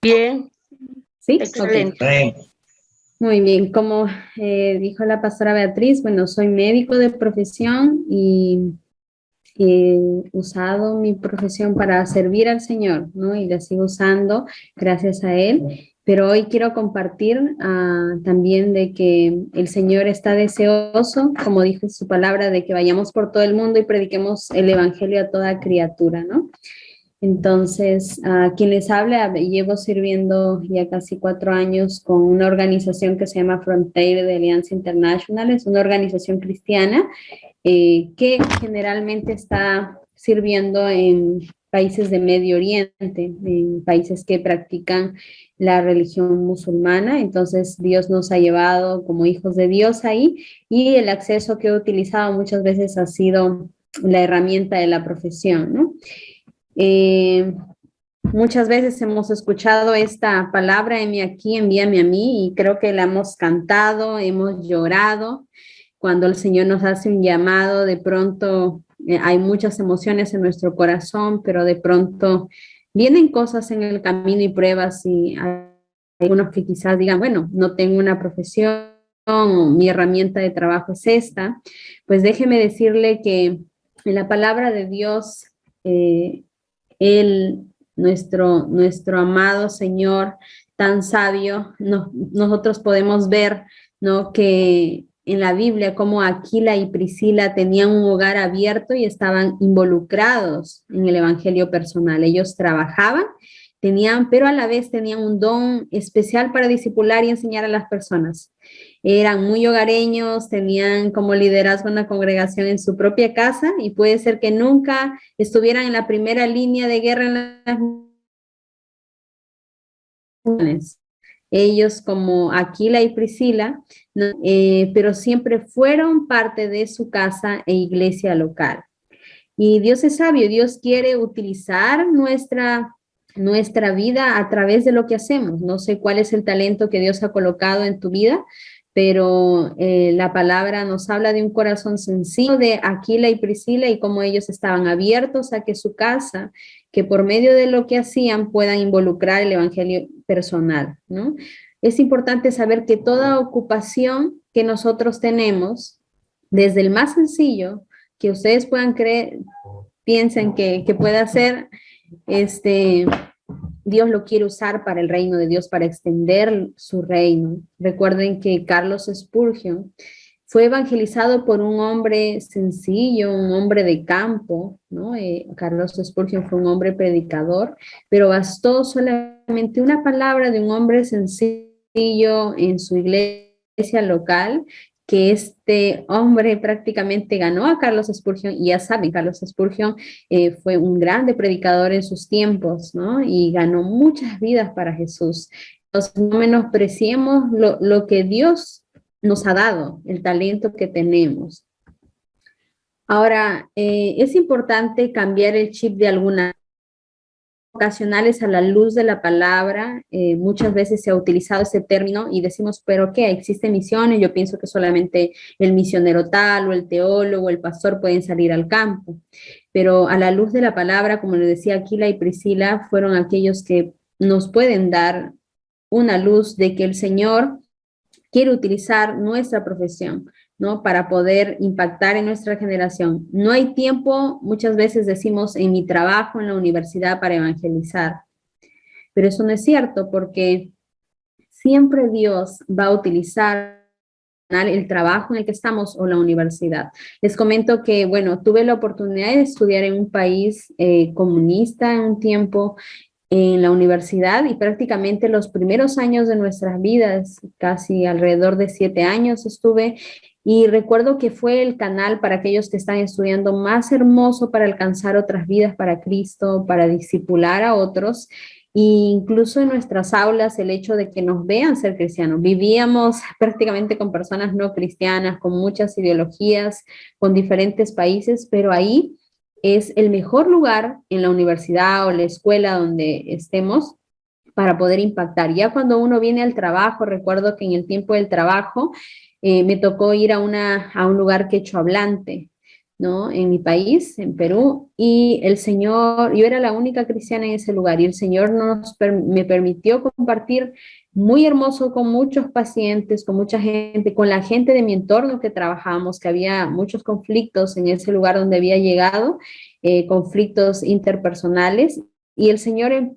Bien, ¿Sí? excelente. Okay. Muy bien, como dijo la pastora Beatriz, bueno, soy médico de profesión y he usado mi profesión para servir al Señor, ¿no? Y la sigo usando gracias a Él. Pero hoy quiero compartir también de que el Señor está deseoso, como dijo en su palabra, de que vayamos por todo el mundo y prediquemos el Evangelio a toda criatura, ¿no? Entonces, a quien les habla, llevo sirviendo ya casi 4 años con una organización que se llama Frontier de Alianza Internacional. Es una organización cristiana que generalmente está sirviendo en países de Medio Oriente, en países que practican la religión musulmana. Entonces, Dios nos ha llevado como hijos de Dios ahí, y el acceso que he utilizado muchas veces ha sido la herramienta de la profesión, ¿no? Muchas veces hemos escuchado esta palabra, heme aquí, envíame a mí, y creo que la hemos cantado, hemos llorado. Cuando el Señor nos hace un llamado, de pronto hay muchas emociones en nuestro corazón, pero de pronto vienen cosas en el camino y pruebas, y hay algunos que quizás digan, bueno, no tengo una profesión, o mi herramienta de trabajo es esta. Pues déjeme decirle que en la palabra de Dios, eh, él, nuestro amado Señor, tan sabio, nosotros podemos ver, ¿no?, que en la Biblia como Aquila y Priscila tenían un hogar abierto y estaban involucrados en el evangelio personal. Ellos trabajaban, pero a la vez tenían un don especial para discipular y enseñar a las personas. Eran muy hogareños, tenían como liderazgo una congregación en su propia casa, y puede ser que nunca estuvieran en la primera línea de guerra en las naciones. Ellos como Aquila y Priscila, ¿no? Pero siempre fueron parte de su casa e iglesia local. Y Dios es sabio, Dios quiere utilizar nuestra vida a través de lo que hacemos. No sé cuál es el talento que Dios ha colocado en tu vida, pero la palabra nos habla de un corazón sencillo de Aquila y Priscila, y cómo ellos estaban abiertos a que su casa, que por medio de lo que hacían puedan involucrar el evangelio personal, ¿no? Es importante saber que toda ocupación que nosotros tenemos, desde el más sencillo que ustedes puedan creer, piensen que pueda hacer, Dios lo quiere usar para el reino de Dios, para extender su reino. Recuerden que Carlos Spurgeon fue evangelizado por un hombre sencillo, un hombre de campo, ¿no? Carlos Spurgeon fue un hombre predicador, pero bastó solamente una palabra de un hombre sencillo en su iglesia local, que este hombre prácticamente ganó a Carlos Spurgeon. Y ya saben, Carlos Spurgeon fue un grande predicador en sus tiempos, ¿no? Y ganó muchas vidas para Jesús. Entonces, no menospreciemos lo que Dios nos ha dado, el talento que tenemos. Ahora, es importante cambiar el chip de algunas vocacionales a la luz de la palabra. Muchas veces se ha utilizado ese término y decimos, pero ¿qué? ¿Existen misiones? Yo pienso que solamente el misionero tal, o el teólogo, o el pastor pueden salir al campo. Pero a la luz de la palabra, como les decía, Aquila y Priscila fueron aquellos que nos pueden dar una luz de que el Señor quiere utilizar nuestra profesión, ¿no?, para poder impactar en nuestra generación. No hay tiempo, muchas veces decimos, en mi trabajo, en la universidad, para evangelizar. Pero eso no es cierto, porque siempre Dios va a utilizar el trabajo en el que estamos o la universidad. Les comento que, bueno, tuve la oportunidad de estudiar en un país comunista en un tiempo, en la universidad, y prácticamente los primeros años de nuestras vidas, casi alrededor de 7 años estuve, y recuerdo que fue el canal para aquellos que están estudiando más hermoso para alcanzar otras vidas para Cristo, para discipular a otros. E incluso en nuestras aulas, el hecho de que nos vean ser cristianos. Vivíamos prácticamente con personas no cristianas, con muchas ideologías, con diferentes países, pero ahí es el mejor lugar, en la universidad o la escuela donde estemos, para poder impactar. Ya cuando uno viene al trabajo, recuerdo que en el tiempo del trabajo me tocó ir a un lugar quechua hablante, ¿no? En mi país, en Perú, y el Señor, yo era la única cristiana en ese lugar, y el Señor me permitió compartir muy hermoso con muchos pacientes, con mucha gente, con la gente de mi entorno que trabajamos, que había muchos conflictos en ese lugar donde había llegado, conflictos interpersonales, y el Señor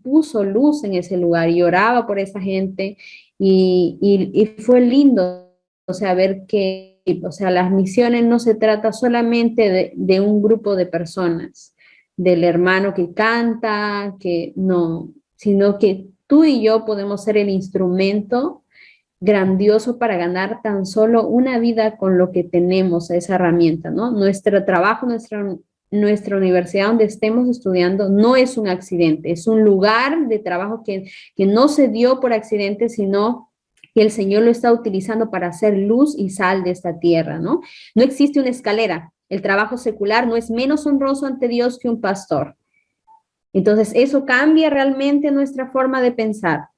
puso luz en ese lugar y oraba por esa gente, y fue lindo, o sea, ver que, o sea, las misiones no se trata solamente de un grupo de personas, del hermano que canta, que no, sino que tú y yo podemos ser el instrumento grandioso para ganar tan solo una vida con lo que tenemos, esa herramienta, ¿no? Nuestro trabajo, nuestra universidad donde estemos estudiando no es un accidente, es un lugar de trabajo que no se dio por accidente, sino que el Señor lo está utilizando para hacer luz y sal de esta tierra, ¿no? No existe una escalera. El trabajo secular no es menos honroso ante Dios que un pastor. Entonces, eso cambia realmente nuesra forma de pensar.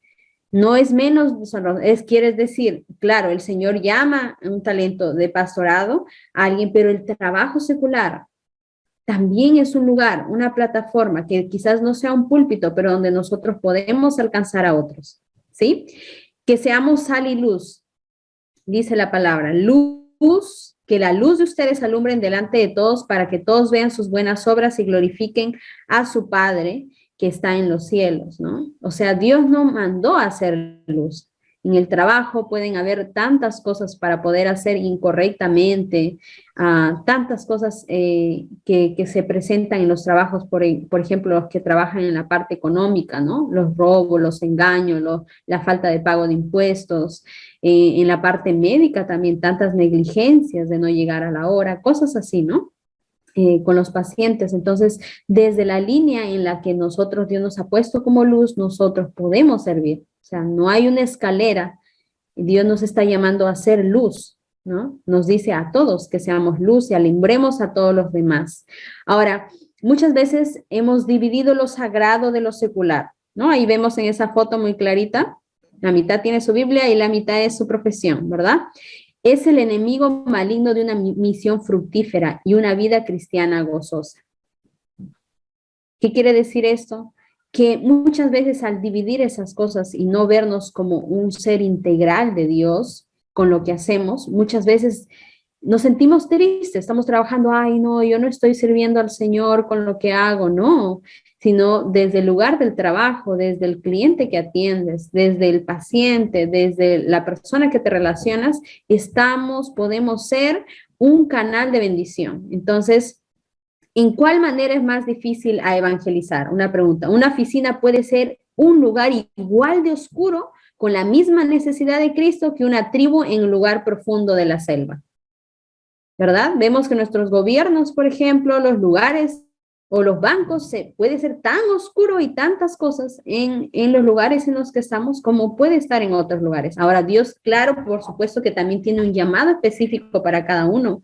No es menos deshonroso, quieres decir, claro, el Señor llama a un talento de pastorado a alguien, pero el trabajo secular también es un lugar, una plataforma que quizás no sea un púlpito, pero donde nosotros podemos alcanzar a otros, ¿sí? Que seamos sal y luz, dice la palabra, luz, que la luz de ustedes alumbren delante de todos para que todos vean sus buenas obras y glorifiquen a su Padre que está en los cielos, ¿no? O sea, Dios no mandó a hacer luz. En el trabajo pueden haber tantas cosas para poder hacer incorrectamente, tantas cosas que se presentan en los trabajos, por ejemplo, los que trabajan en la parte económica, ¿no? Los robos, los engaños, la falta de pago de impuestos, en la parte médica también tantas negligencias de no llegar a la hora, cosas así, ¿no? Con los pacientes. Entonces, desde la línea en la que nosotros, Dios nos ha puesto como luz, nosotros podemos servir. O sea, no hay una escalera. Dios nos está llamando a ser luz, ¿no? Nos dice a todos que seamos luz y alumbremos a todos los demás. Ahora, muchas veces hemos dividido lo sagrado de lo secular, ¿no? Ahí vemos en esa foto muy clarita, la mitad tiene su Biblia y la mitad es su profesión, ¿verdad? Es el enemigo maligno de una misión fructífera y una vida cristiana gozosa. ¿Qué quiere decir esto? Que muchas veces al dividir esas cosas y no vernos como un ser integral de Dios con lo que hacemos, muchas veces nos sentimos tristes, estamos trabajando, ay no, yo no estoy sirviendo al Señor con lo que hago, no, sino desde el lugar del trabajo, desde el cliente que atiendes, desde el paciente, desde la persona que te relacionas, podemos ser un canal de bendición. Entonces, ¿en cuál manera es más difícil a evangelizar? Una pregunta. Una oficina puede ser un lugar igual de oscuro con la misma necesidad de Cristo que una tribu en un lugar profundo de la selva. ¿Verdad? Vemos que nuestros gobiernos, por ejemplo, los lugares o los bancos, puede ser tan oscuro y tantas cosas en los lugares en los que estamos como puede estar en otros lugares. Ahora, Dios, claro, por supuesto que también tiene un llamado específico para cada uno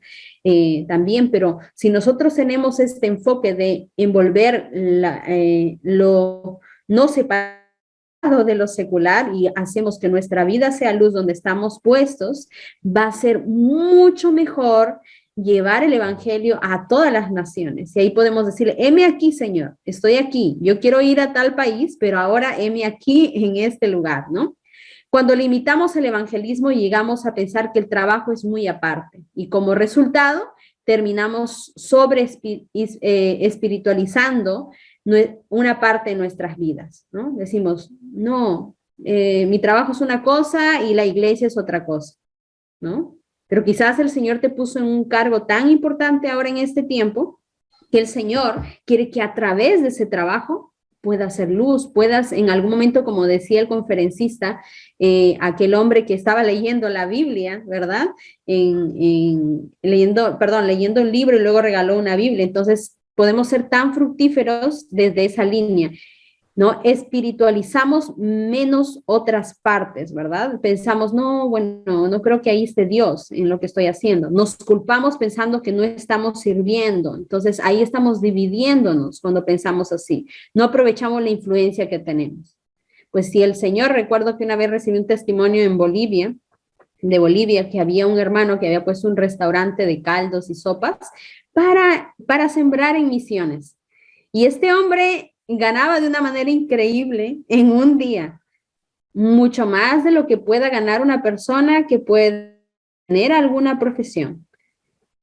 también, pero si nosotros tenemos este enfoque de envolver lo no separado de lo secular y hacemos que nuestra vida sea luz donde estamos puestos, va a ser mucho mejor llevar el evangelio a todas las naciones. Y ahí podemos decirle, heme aquí, Señor, estoy aquí, yo quiero ir a tal país, pero ahora heme aquí en este lugar, ¿no? Cuando limitamos el evangelismo, llegamos a pensar que el trabajo es muy aparte y como resultado terminamos espiritualizando una parte de nuestras vidas, ¿no? Decimos, no, mi trabajo es una cosa y la iglesia es otra cosa, ¿no? Pero quizás el Señor te puso en un cargo tan importante ahora en este tiempo que el Señor quiere que a través de ese trabajo puedas hacer luz, puedas en algún momento, como decía el conferencista, aquel hombre que estaba leyendo la Biblia, ¿verdad? Leyendo un libro y luego regaló una Biblia. Entonces, podemos ser tan fructíferos desde esa línea. ¿No? Espiritualizamos menos otras partes, ¿verdad? Pensamos, no, bueno, no creo que ahí esté Dios en lo que estoy haciendo. Nos culpamos pensando que no estamos sirviendo. Entonces, ahí estamos dividiéndonos cuando pensamos así. No aprovechamos la influencia que tenemos. Pues si el Señor, recuerdo que una vez recibí un testimonio en Bolivia de Bolivia, que había un hermano que había puesto un restaurante de caldos y sopas para sembrar en misiones. Y este hombre ganaba de una manera increíble en un día, mucho más de lo que pueda ganar una persona que puede tener alguna profesión.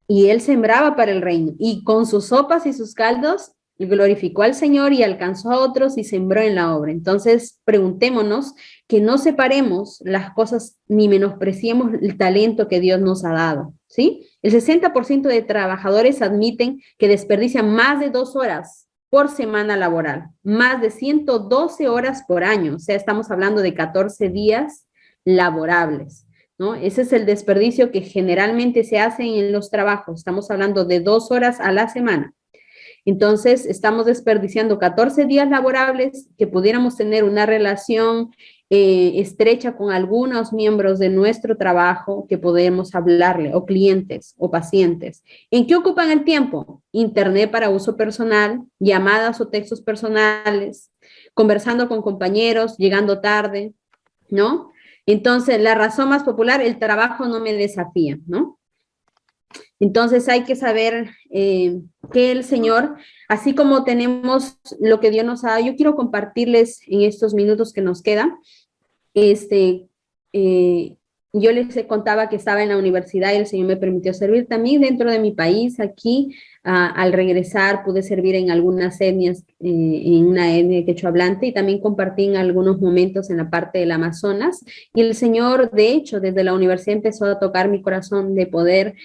Y él sembraba para el reino, y con sus sopas y sus caldos glorificó al Señor y alcanzó a otros y sembró en la obra. Entonces, preguntémonos que no separemos las cosas ni menospreciemos el talento que Dios nos ha dado, ¿sí? El 60% de trabajadores admiten que desperdician más de 2 horas por semana laboral, más de 112 horas por año, o sea, estamos hablando de 14 días laborables, ¿no? Ese es el desperdicio que generalmente se hace en los trabajos, estamos hablando de 2 horas a la semana. Entonces, estamos desperdiciando 14 días laborables que pudiéramos tener una relación estrecha con algunos miembros de nuestro trabajo que podemos hablarle, o clientes o pacientes. ¿En qué ocupan el tiempo? Internet para uso personal, llamadas o textos personales, conversando con compañeros, llegando tarde, ¿no? Entonces, la razón más popular, el trabajo no me desafía, ¿no? Entonces hay que saber que el Señor, así como tenemos lo que Dios nos ha dado, yo quiero compartirles en estos minutos que nos quedan, este, eh, yo les contaba que estaba en la universidad y el Señor me permitió servir también dentro de mi país. Aquí, al regresar, pude servir en algunas etnias, en una etnia quechohablante, y también compartí en algunos momentos en la parte del Amazonas. Y el Señor, de hecho, desde la universidad empezó a tocar mi corazón de poder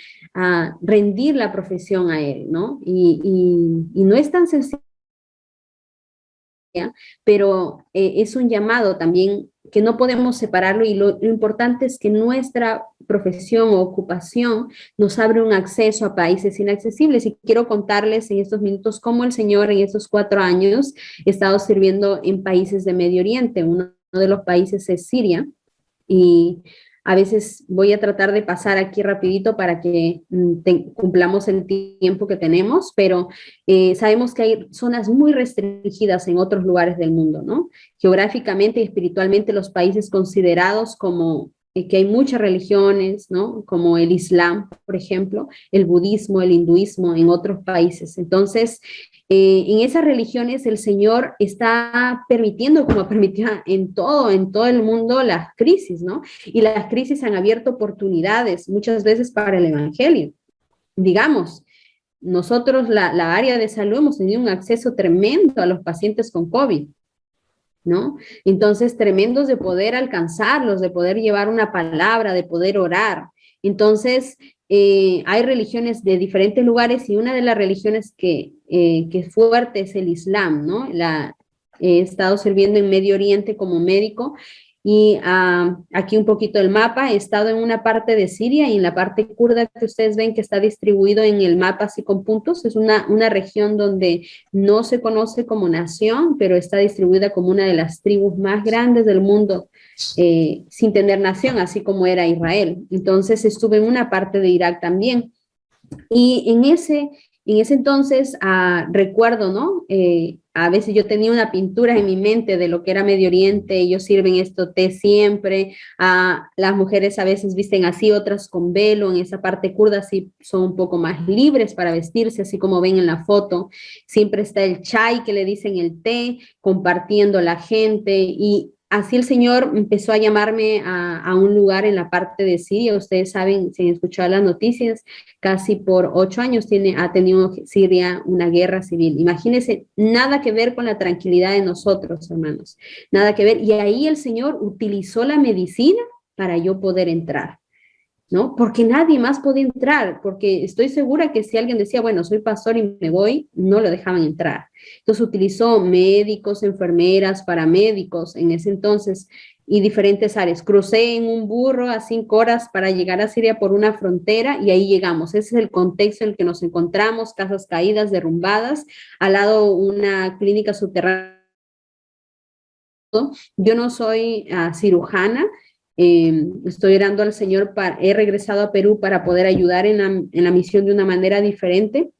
rendir la profesión a Él, ¿no? Y no es tan sencillo, pero es un llamado también que no podemos separarlo, y lo importante es que nuestra profesión o ocupación nos abre un acceso a países inaccesibles. Y quiero contarles en estos minutos cómo el Señor en estos 4 años ha estado sirviendo en países de Medio Oriente. Uno de los países es Siria, y a veces voy a tratar de pasar aquí rapidito para que cumplamos el tiempo que tenemos, pero sabemos que hay zonas muy restringidas en otros lugares del mundo, ¿no? Geográficamente y espiritualmente, los países considerados como que hay muchas religiones, ¿no? Como el Islam, por ejemplo, el budismo, el hinduismo en otros países. Entonces, en esas religiones el Señor está permitiendo, como permitió en todo el mundo, las crisis, ¿no? Y las crisis han abierto oportunidades muchas veces para el Evangelio. Digamos, nosotros, la área de salud, hemos tenido un acceso tremendo a los pacientes con COVID, ¿no? Entonces, tremendos de poder alcanzarlos, de poder llevar una palabra, de poder orar. Entonces, hay religiones de diferentes lugares, y una de las religiones que es fuerte es el Islam, ¿no? He estado sirviendo en Medio Oriente como médico, y aquí un poquito el mapa. He estado en una parte de Siria y en la parte kurda que ustedes ven que está distribuido en el mapa así con puntos. Es una región donde no se conoce como nación, pero está distribuida como una de las tribus más grandes del mundo, sin tener nación, así como era Israel. Entonces estuve en una parte de Irak también. Y en ese entonces recuerdo, ¿no? A veces yo tenía una pintura en mi mente de lo que era Medio Oriente. Ellos sirven esto té siempre. Las mujeres a veces visten así, otras con velo. En esa parte kurda sí son un poco más libres para vestirse, así como ven en la foto. Siempre está el chai, que le dicen el té, compartiendo la gente. Y así el Señor empezó a llamarme a un lugar en la parte de Siria. Ustedes saben, si han escuchado las noticias, casi por 8 años ha tenido Siria una guerra civil. Imagínense, nada que ver con la tranquilidad de nosotros, hermanos, nada que ver. Y ahí el Señor utilizó la medicina para yo poder entrar, ¿no? Porque nadie más podía entrar, porque estoy segura que si alguien decía, bueno, soy pastor y me voy, no lo dejaban entrar. Entonces utilizó médicos, enfermeras, paramédicos en ese entonces, y diferentes áreas. Crucé en un burro a 5 horas para llegar a Siria por una frontera, y ahí llegamos. Ese es el contexto en el que nos encontramos: casas caídas, derrumbadas, al lado una clínica subterránea. Yo no soy cirujana. Estoy orando al Señor, he regresado a Perú para poder ayudar en la misión de una manera diferente.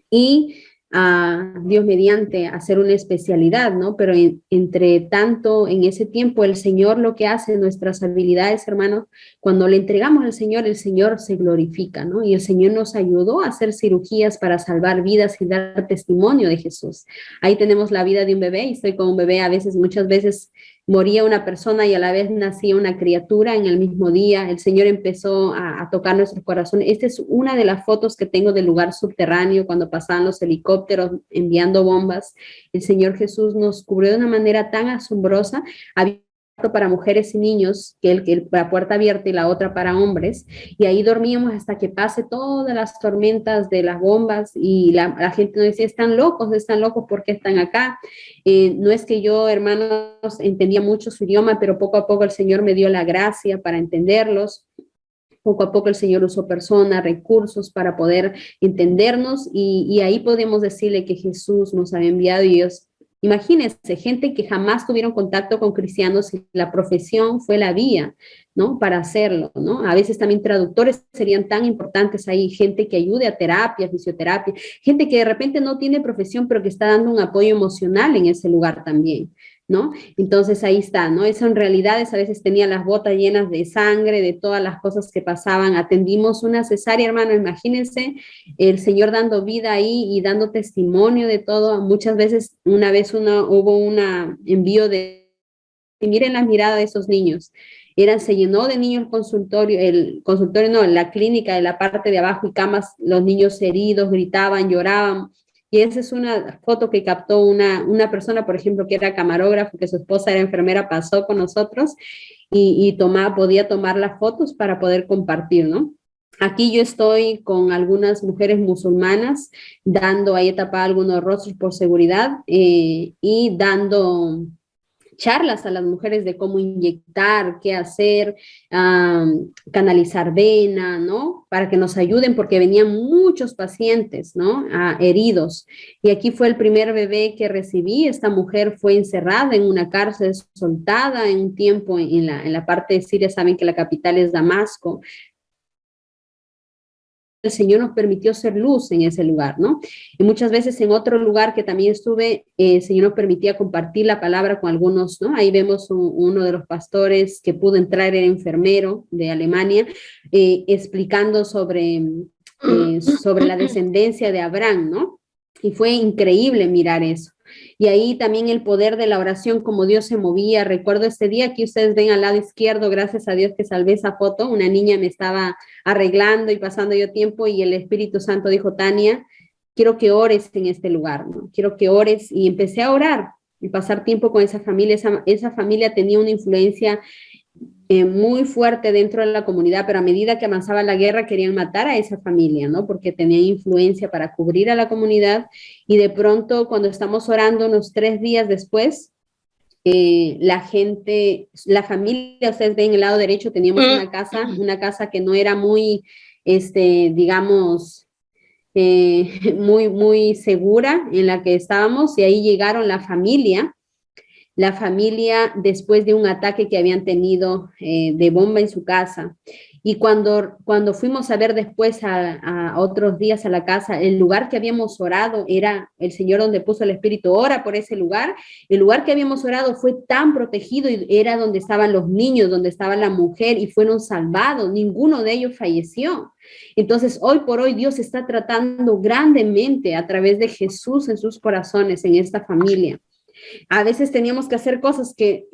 Y a Dios mediante hacer una especialidad, ¿no? Pero entre tanto, en ese tiempo, el Señor lo que hace, nuestras habilidades, hermanos, cuando le entregamos al Señor, el Señor se glorifica, ¿no? Y el Señor nos ayudó a hacer cirugías para salvar vidas y dar testimonio de Jesús. Ahí tenemos la vida de un bebé, y estoy con un bebé, a veces, muchas veces moría una persona y a la vez nacía una criatura en el mismo día. El Señor empezó a tocar nuestros corazones. Esta es una de las fotos que tengo del lugar subterráneo cuando pasaban los helicópteros enviando bombas. El Señor Jesús nos cubrió de una manera tan asombrosa. Había para mujeres y niños, la puerta abierta y la otra para hombres, y ahí dormíamos hasta que pase todas las tormentas de las bombas, y la gente nos decía, están locos, ¿por qué están acá? No es que yo, hermanos, entendía mucho su idioma, pero poco a poco el Señor me dio la gracia para entenderlos. Poco a poco el Señor usó personas, recursos para poder entendernos, y ahí podemos decirle que Jesús nos había enviado, y ellos, imagínense, gente que jamás tuvieron contacto con cristianos, y la profesión fue la vía, ¿no? Para hacerlo, ¿no? A veces también traductores serían tan importantes ahí, gente que ayude a terapia, fisioterapia, gente que de repente no tiene profesión, pero que está dando un apoyo emocional en ese lugar también, ¿no? Entonces ahí está, ¿no? Eso en realidades, a veces tenía las botas llenas de sangre, de todas las cosas que pasaban. Atendimos una cesárea, hermano, imagínense, el Señor dando vida ahí y dando testimonio de todo. Muchas veces, una vez hubo un envío y miren la mirada de esos niños. Se llenó de niños el consultorio no, la clínica de la parte de abajo, y camas, los niños heridos, gritaban, lloraban. Y esa es una foto que captó una persona, por ejemplo, que era camarógrafo, que su esposa era enfermera, pasó con nosotros y podía tomar las fotos para poder compartir, ¿no? Aquí yo estoy con algunas mujeres musulmanas, ahí tapada algunos rostros por seguridad, y dando charlas a las mujeres de cómo inyectar, qué hacer, canalizar vena, ¿no? Para que nos ayuden, porque venían muchos pacientes, ¿no? Heridos. Y aquí fue el primer bebé que recibí. Esta mujer fue encerrada en una cárcel, soltada en un tiempo en la parte de Siria. Saben que la capital es Damasco. El Señor nos permitió ser luz en ese lugar, ¿no? Y muchas veces en otro lugar que también estuve, el Señor nos permitía compartir la palabra con algunos, ¿no? Ahí vemos uno de los pastores que pudo entrar, era enfermero de Alemania, explicando sobre la descendencia de Abraham, ¿no? Y fue increíble mirar eso. Y ahí también el poder de la oración, como Dios se movía. Recuerdo este día que ustedes ven al lado izquierdo, gracias a Dios que salvé esa foto, una niña me estaba arreglando y pasando yo tiempo, y el Espíritu Santo dijo, Tania, quiero que ores en este lugar, ¿no? Quiero que ores, y empecé a orar y pasar tiempo con esa familia. Esa familia tenía una influencia muy fuerte dentro de la comunidad, pero a medida que avanzaba la guerra querían matar a esa familia, ¿no? Porque tenían influencia para cubrir a la comunidad, y de pronto cuando estamos orando unos 3 días después, la familia, ustedes ven el lado derecho, teníamos una casa que no era muy, digamos, muy segura en la que estábamos, y ahí llegaron la familia después de un ataque que habían tenido de bomba en su casa. Y cuando fuimos a ver después a otros días a la casa, el lugar que habíamos orado era el Señor donde puso el Espíritu, ora por ese lugar. El lugar que habíamos orado fue tan protegido, y era donde estaban los niños, donde estaba la mujer, y fueron salvados. Ninguno de ellos falleció. Entonces, hoy por hoy, Dios está tratando grandemente a través de Jesús en sus corazones, en esta familia. A veces teníamos que hacer cosas que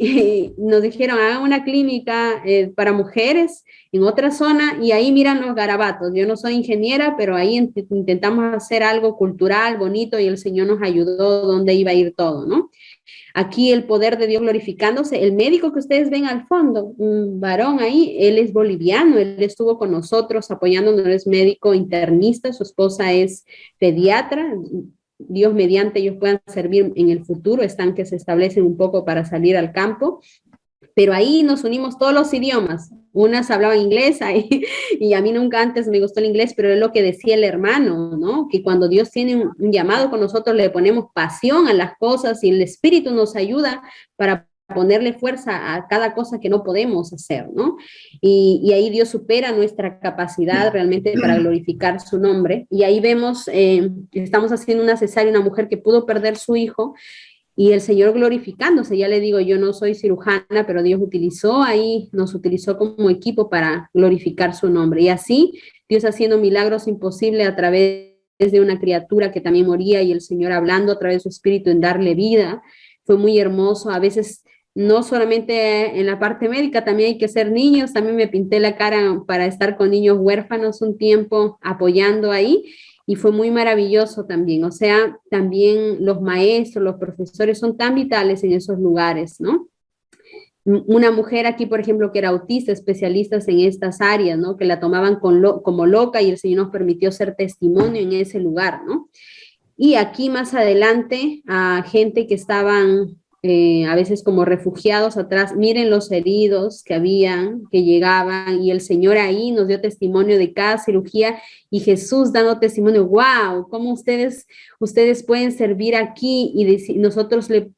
nos dijeron, hagan una clínica para mujeres en otra zona, y ahí miran los garabatos. Yo no soy ingeniera, pero ahí intentamos hacer algo cultural, bonito, y el Señor nos ayudó donde iba a ir todo, ¿no? Aquí el poder de Dios glorificándose. El médico que ustedes ven al fondo, un varón ahí, él es boliviano, él estuvo con nosotros apoyándonos, es médico internista, su esposa es pediatra. Dios mediante ellos puedan servir en el futuro, están que se establecen un poco para salir al campo, pero ahí nos unimos todos los idiomas. Unas hablaban inglés ahí, y a mí nunca antes me gustó el inglés, pero es lo que decía el hermano, ¿no? Que cuando Dios tiene un llamado con nosotros, le ponemos pasión a las cosas, y el Espíritu nos ayuda para ponerle fuerza a cada cosa que no podemos hacer, ¿no? Y ahí Dios supera nuestra capacidad realmente para glorificar su nombre. Y ahí vemos, estamos haciendo una cesárea, una mujer que pudo perder su hijo, y el Señor glorificándose. Ya le digo, yo no soy cirujana, pero Dios utilizó ahí, nos utilizó como equipo para glorificar su nombre. Y así, Dios haciendo milagros imposibles a través de una criatura que también moría, y el Señor hablando a través de su espíritu en darle vida. Fue muy hermoso. A veces, no solamente en la parte médica, también hay que ser niños. También me pinté la cara para estar con niños huérfanos un tiempo apoyando ahí, y fue muy maravilloso también. O sea, también los maestros, los profesores son tan vitales en esos lugares, ¿no? Una mujer aquí, por ejemplo, que era autista, especialistas en estas áreas, ¿no? Que la tomaban como loca, y el Señor nos permitió ser testimonio en ese lugar, ¿no? Y aquí más adelante, a gente que estaban a veces como refugiados atrás, miren los heridos que habían, que llegaban, y el Señor ahí nos dio testimonio de cada cirugía, y Jesús dando testimonio. Wow, cómo ustedes pueden servir aquí, y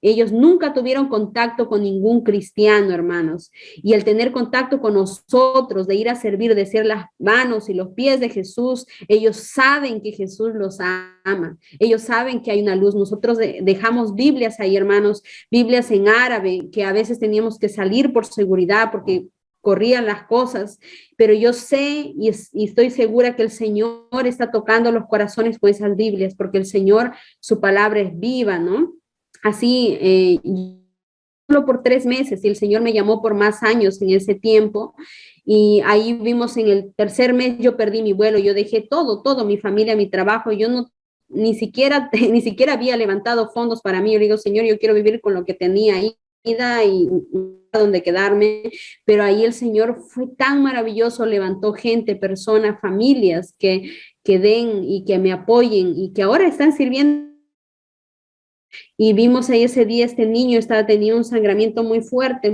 ellos nunca tuvieron contacto con ningún cristiano, hermanos, y el tener contacto con nosotros, de ir a servir, de ser las manos y los pies de Jesús, ellos saben que Jesús los ama, ellos saben que hay una luz. Nosotros dejamos Biblias ahí, hermanos, Biblias en árabe, que a veces teníamos que salir por seguridad porque corrían las cosas, pero yo sé y estoy segura que el Señor está tocando los corazones con esas Biblias, porque el Señor, su palabra es viva, ¿no? Así, solo por 3 meses, y el Señor me llamó por más años en ese tiempo, y ahí vimos en el tercer mes yo perdí mi vuelo, yo dejé todo, mi familia, mi trabajo, yo no, ni siquiera había levantado fondos para mí. Yo le digo, Señor, yo quiero vivir con lo que tenía ahí y donde quedarme, pero ahí el Señor fue tan maravilloso, levantó gente, personas, familias que den y que me apoyen y que ahora están sirviendo. Y vimos ahí ese día, este niño tenía un sangramiento muy fuerte,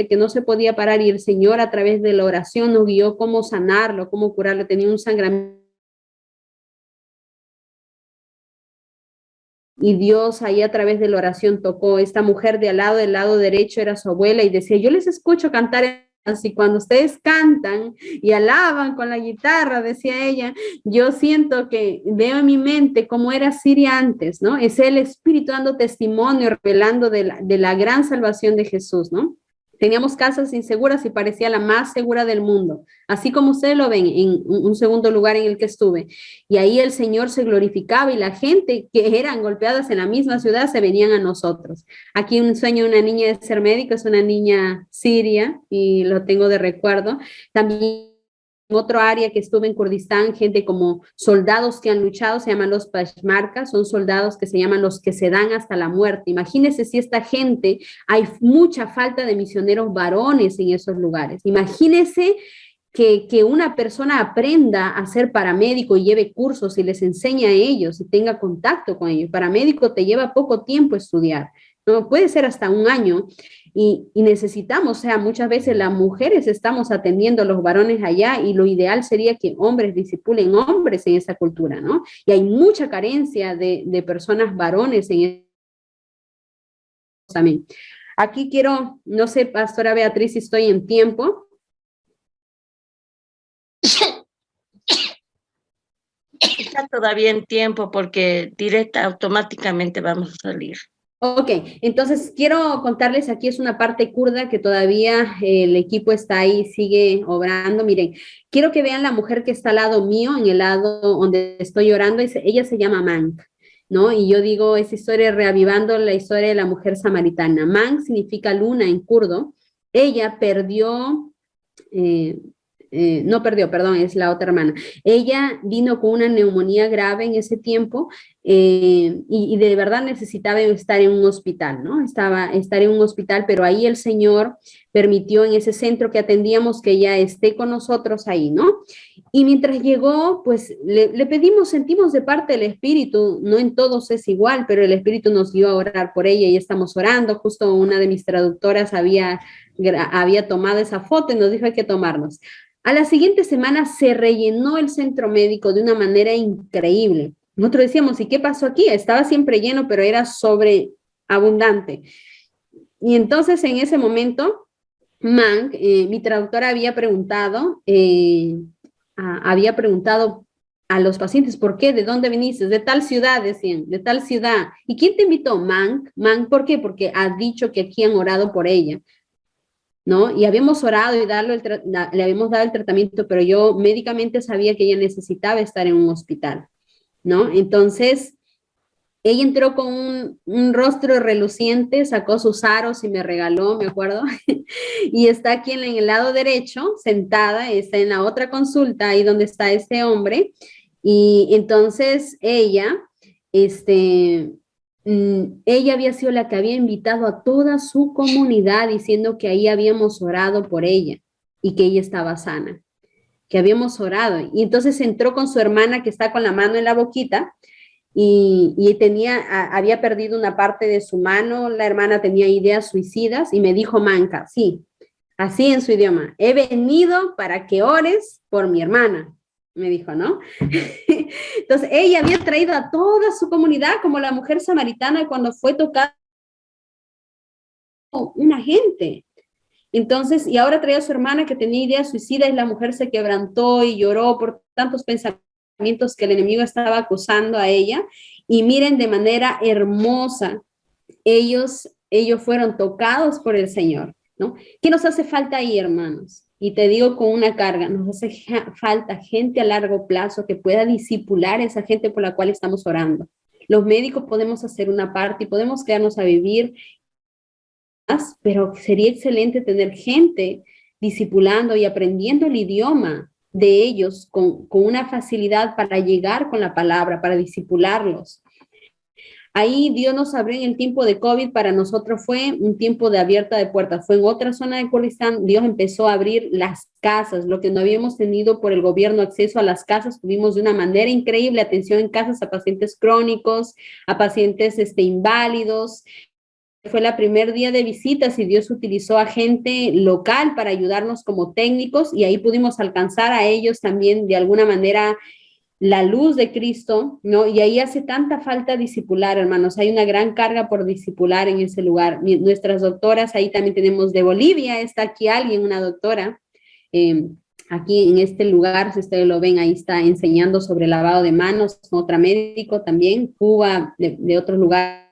que no se podía parar, y el Señor a través de la oración nos guió cómo sanarlo, cómo curarlo. Tenía un sangramiento, y Dios ahí a través de la oración tocó. Esta mujer de al lado, del lado derecho, era su abuela, y decía, yo les escucho cantar así cuando ustedes cantan y alaban con la guitarra, decía ella, yo siento que veo en mi mente cómo era Siria antes, ¿no? Es el Espíritu dando testimonio, revelando de la gran salvación de Jesús, ¿no? Teníamos casas inseguras y parecía la más segura del mundo, así como ustedes lo ven en un segundo lugar en el que estuve. Y ahí el Señor se glorificaba, y la gente que eran golpeadas en la misma ciudad se venían a nosotros. Aquí un sueño de una niña de ser médico, es una niña siria, y lo tengo de recuerdo. También en otro área que estuve en Kurdistán, gente como soldados que han luchado, se llaman los Peshmerga, son soldados que se llaman los que se dan hasta la muerte. Imagínense si esta gente, hay mucha falta de misioneros varones en esos lugares. Imagínense que una persona aprenda a ser paramédico y lleve cursos y les enseñe a ellos y tenga contacto con ellos. Paramédico te lleva poco tiempo estudiar, no puede ser hasta un año, y necesitamos, o sea, muchas veces las mujeres estamos atendiendo a los varones allá, y lo ideal sería que hombres discipulen hombres en esa cultura, ¿no? Y hay mucha carencia de personas varones en eso también. Aquí quiero, no sé, Pastora Beatriz, si estoy en tiempo. Está todavía en tiempo porque automáticamente vamos a salir. Ok, entonces quiero contarles, aquí es una parte kurda que todavía el equipo está ahí, sigue obrando. Miren, quiero que vean la mujer que está al lado mío, en el lado donde estoy orando, ella se llama Mank, ¿no? Y yo digo, esa historia reavivando la historia de la mujer samaritana. Mank significa luna en kurdo. Ella perdió... no perdió, perdón, es la otra hermana. Ella vino con una neumonía grave en ese tiempo, y de verdad necesitaba estar en un hospital, ¿no? Estar en un hospital, pero ahí el Señor permitió en ese centro que atendíamos que ella esté con nosotros ahí, ¿no? Y mientras llegó, pues le pedimos, sentimos de parte del Espíritu, no en todos es igual, pero el Espíritu nos dio a orar por ella, y estamos orando. Justo una de mis traductoras había tomado esa foto y nos dijo, hay que tomarnos. A la siguiente semana se rellenó el centro médico de una manera increíble. Nosotros decíamos, ¿y qué pasó aquí? Estaba siempre lleno, pero era sobreabundante. Y entonces en ese momento, Mank, mi traductora había preguntado a los pacientes, ¿por qué? ¿De dónde viniste? De tal ciudad, decían, de tal ciudad. ¿Y quién te invitó? Mank. Mank, ¿por qué? Porque ha dicho que aquí han orado por ella, ¿no? Y habíamos orado y le habíamos dado el tratamiento, pero yo médicamente sabía que ella necesitaba estar en un hospital, ¿no? Entonces, ella entró con un rostro reluciente, sacó sus aros y me regaló, me acuerdo, y está aquí en el lado derecho, sentada, está en la otra consulta, ahí donde está este hombre, y entonces ella había sido la que había invitado a toda su comunidad diciendo que ahí habíamos orado por ella y que ella estaba sana, que habíamos orado. Y entonces entró con su hermana que está con la mano en la boquita y había perdido una parte de su mano, la hermana tenía ideas suicidas y me dijo Manca, sí, así en su idioma, he venido para que ores por mi hermana, me dijo, ¿no? Entonces ella había traído a toda su comunidad como la mujer samaritana cuando fue tocada una gente. Entonces, y ahora traía a su hermana que tenía ideas suicidas y la mujer se quebrantó y lloró por tantos pensamientos que el enemigo estaba acusando a ella. Y miren, de manera hermosa, ellos fueron tocados por el Señor, ¿no? ¿Qué nos hace falta ahí, hermanos? Y te digo con una carga, nos hace falta gente a largo plazo que pueda discipular a esa gente por la cual estamos orando. Los médicos podemos hacer una parte y podemos quedarnos a vivir, pero sería excelente tener gente discipulando y aprendiendo el idioma de ellos con una facilidad para llegar con la palabra, para discipularlos. Ahí Dios nos abrió en el tiempo de COVID, para nosotros fue un tiempo de abierta de puertas. Fue en otra zona de Kurdistán, Dios empezó a abrir las casas, lo que no habíamos tenido por el gobierno acceso a las casas, tuvimos de una manera increíble atención en casas a pacientes crónicos, a pacientes inválidos. Fue el primer día de visitas y Dios utilizó a gente local para ayudarnos como técnicos y ahí pudimos alcanzar a ellos también de alguna manera la luz de Cristo, ¿no? Y ahí hace tanta falta discipular, hermanos. Hay una gran carga por discipular en ese lugar. Nuestras doctoras, ahí también tenemos de Bolivia, está aquí alguien, una doctora, aquí en este lugar, si ustedes lo ven, ahí está enseñando sobre lavado de manos, otra médico también, Cuba, de otros lugares,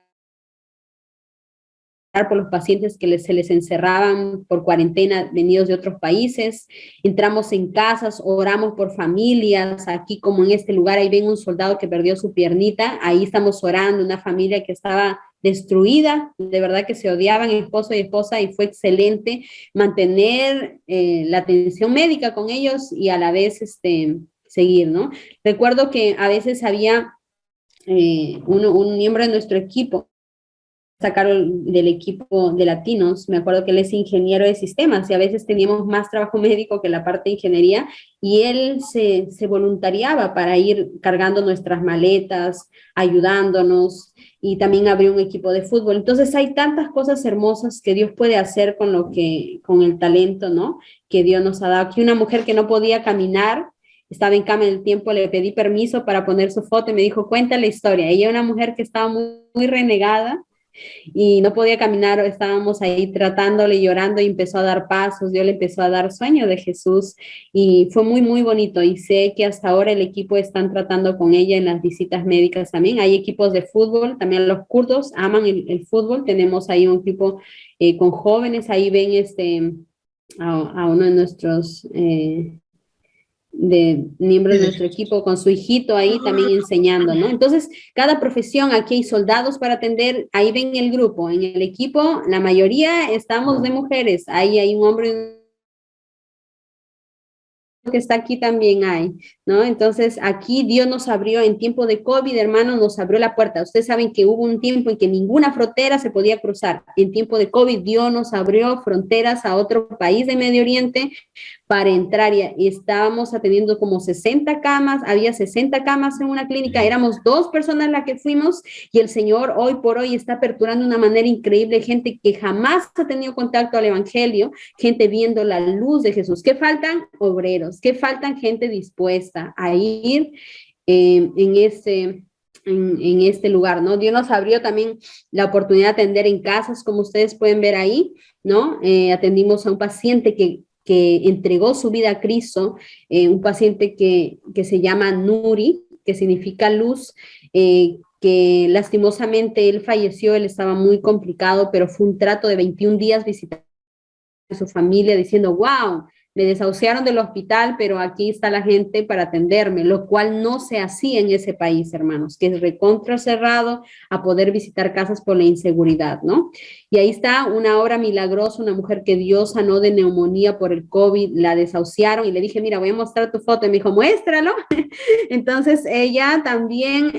por los pacientes que se les encerraban por cuarentena venidos de otros países, entramos en casas, oramos por familias, aquí como en este lugar, ahí ven un soldado que perdió su piernita, ahí estamos orando, una familia que estaba destruida, de verdad que se odiaban esposo y esposa y fue excelente mantener la atención médica con ellos y a la vez seguir, ¿no? Recuerdo que a veces había un miembro de nuestro equipo, sacaron del equipo de latinos, me acuerdo que él es ingeniero de sistemas y a veces teníamos más trabajo médico que la parte de ingeniería y él se voluntariaba para ir cargando nuestras maletas, ayudándonos y también abrió un equipo de fútbol. Entonces hay tantas cosas hermosas que Dios puede hacer con el talento, ¿no? Que Dios nos ha dado. Aquí una mujer que no podía caminar, estaba en cama en el tiempo, le pedí permiso para poner su foto y me dijo, cuenta la historia. Ella era una mujer que estaba muy renegada, y no podía caminar, estábamos ahí tratándole, llorando y empezó a dar pasos, Dios le empezó a dar sueño de Jesús y fue muy bonito y sé que hasta ahora el equipo están tratando con ella en las visitas médicas también. Hay equipos de fútbol, también los kurdos aman el fútbol, tenemos ahí un equipo con jóvenes, ahí ven a uno de nuestros de miembros de nuestro equipo con su hijito ahí también enseñando, ¿no? Entonces, cada profesión, aquí hay soldados para atender, ahí ven el grupo, en el equipo, la mayoría estamos de mujeres, ahí hay un hombre que está aquí también hay, ¿no? Entonces, aquí Dios nos abrió en tiempo de COVID, hermanos, nos abrió la puerta. Ustedes saben que hubo un tiempo en que ninguna frontera se podía cruzar. En tiempo de COVID, Dios nos abrió fronteras a otro país de Medio Oriente para entrar y estábamos atendiendo como 60 camas, había 60 camas en una clínica, éramos 2 personas las que fuimos y el Señor hoy por hoy está aperturando de una manera increíble, gente que jamás ha tenido contacto al Evangelio, gente viendo la luz de Jesús. ¿Qué faltan? Obreros, ¿qué faltan? Gente dispuesta a ir en en este lugar, ¿no? Dios nos abrió también la oportunidad de atender en casas, como ustedes pueden ver ahí, ¿no? Atendimos a un paciente que entregó su vida a Cristo, un paciente que se llama Nuri, que significa luz, que lastimosamente él falleció, él estaba muy complicado, pero fue un trato de 21 días visitar a su familia diciendo, wow, me desahuciaron del hospital, pero aquí está la gente para atenderme, lo cual no se hacía en ese país, hermanos, que es recontra cerrado a poder visitar casas por la inseguridad, ¿no? Y ahí está una obra milagrosa, una mujer que Dios sanó de neumonía por el COVID, la desahuciaron y le dije, mira, voy a mostrar tu foto, y me dijo, muéstralo. Entonces ella también,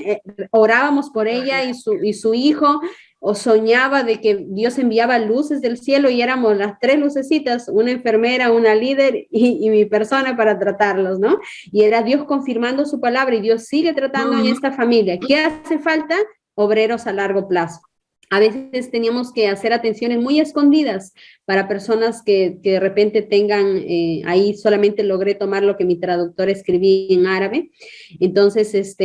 orábamos por ella y su hijo, o soñaba de que Dios enviaba luces del cielo y éramos las tres lucecitas, una enfermera, una líder y mi persona para tratarlos, ¿no? Y era Dios confirmando su palabra y Dios sigue tratando en esta familia. ¿Qué hace falta? Obreros a largo plazo. A veces teníamos que hacer atenciones muy escondidas para personas que de repente tengan, ahí solamente logré tomar lo que mi traductor escribía en árabe, entonces,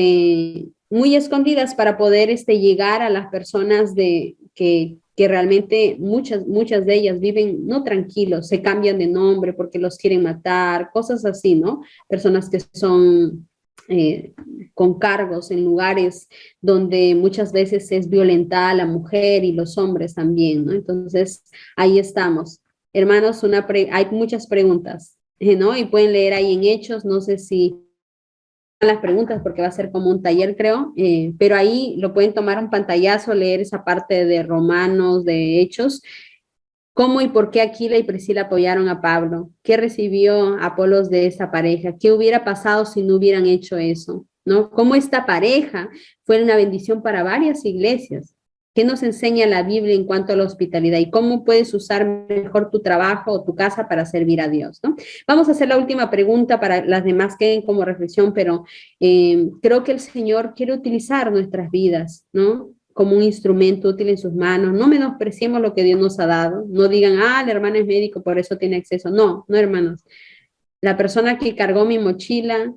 muy escondidas para poder llegar a las personas que realmente muchas de ellas viven no tranquilos, se cambian de nombre porque los quieren matar, cosas así, ¿no? Personas que son con cargos en lugares donde muchas veces es violentada la mujer y los hombres también, ¿no? Entonces, ahí estamos. Hermanos, hay muchas preguntas, ¿no? Y pueden leer ahí en Hechos, no sé si las preguntas porque va a ser como un taller, creo, pero ahí lo pueden tomar un pantallazo, leer esa parte de Romanos, de Hechos, cómo y por qué Aquila y Priscila apoyaron a Pablo, qué recibió Apolos de esa pareja, qué hubiera pasado si no hubieran hecho eso, ¿no? Cómo esta pareja fue una bendición para varias iglesias. ¿Qué nos enseña la Biblia en cuanto a la hospitalidad y cómo puedes usar mejor tu trabajo o tu casa para servir a Dios, ¿no? Vamos a hacer la última pregunta para las demás queden como reflexión, pero creo que el Señor quiere utilizar nuestras vidas, ¿no? Como un instrumento útil en sus manos. No menospreciemos lo que Dios nos ha dado. No digan, el hermano es médico, por eso tiene acceso. No, no, hermanos. La persona que cargó mi mochila,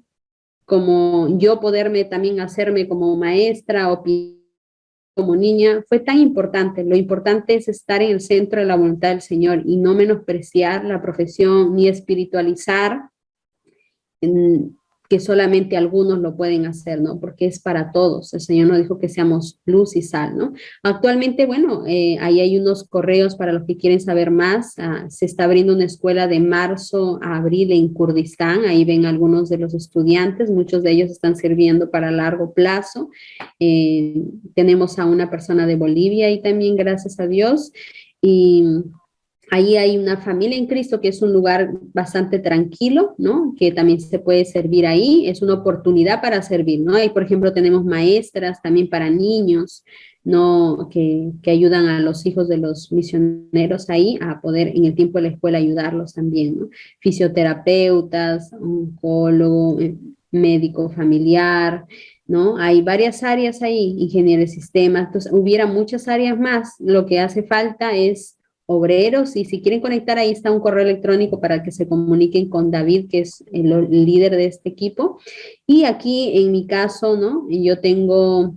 como yo poderme también hacerme como maestra o como niña, fue tan importante. Lo importante es estar en el centro de la voluntad del Señor y no menospreciar la profesión ni espiritualizar que solamente algunos lo pueden hacer, ¿no? Porque es para todos. El Señor nos dijo que seamos luz y sal, ¿no? Actualmente, bueno, ahí hay unos correos para los que quieren saber más. Se está abriendo una escuela de marzo a abril en Kurdistán. Ahí ven algunos de los estudiantes. Muchos de ellos están sirviendo para largo plazo. Tenemos a una persona de Bolivia ahí también, gracias a Dios. Y ahí hay una familia en Cristo que es un lugar bastante tranquilo, ¿no? Que también se puede servir ahí, es una oportunidad para servir, ¿no? Ahí, por ejemplo, tenemos maestras también para niños, ¿no? Que ayudan a los hijos de los misioneros ahí a poder en el tiempo de la escuela ayudarlos también, ¿no? Fisioterapeutas, oncólogo, médico familiar, ¿no? Hay varias áreas ahí, ingeniería de sistemas, entonces hubiera muchas áreas más, lo que hace falta es obreros y si quieren conectar ahí está un correo electrónico para que se comuniquen con David que es el líder de este equipo y aquí en mi caso, ¿no? Yo tengo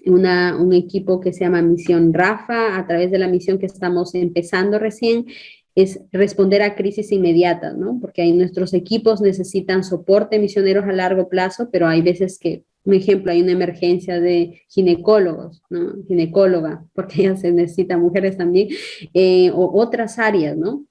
un equipo que se llama Misión Rafa, a través de la misión que estamos empezando recién, es responder a crisis inmediatas, ¿no? Porque ahí nuestros equipos necesitan soporte misioneros a largo plazo, pero hay veces que, un ejemplo, hay una emergencia de ginecólogos, ¿no? Ginecóloga, porque ya se necesitan mujeres también, o otras áreas, ¿no?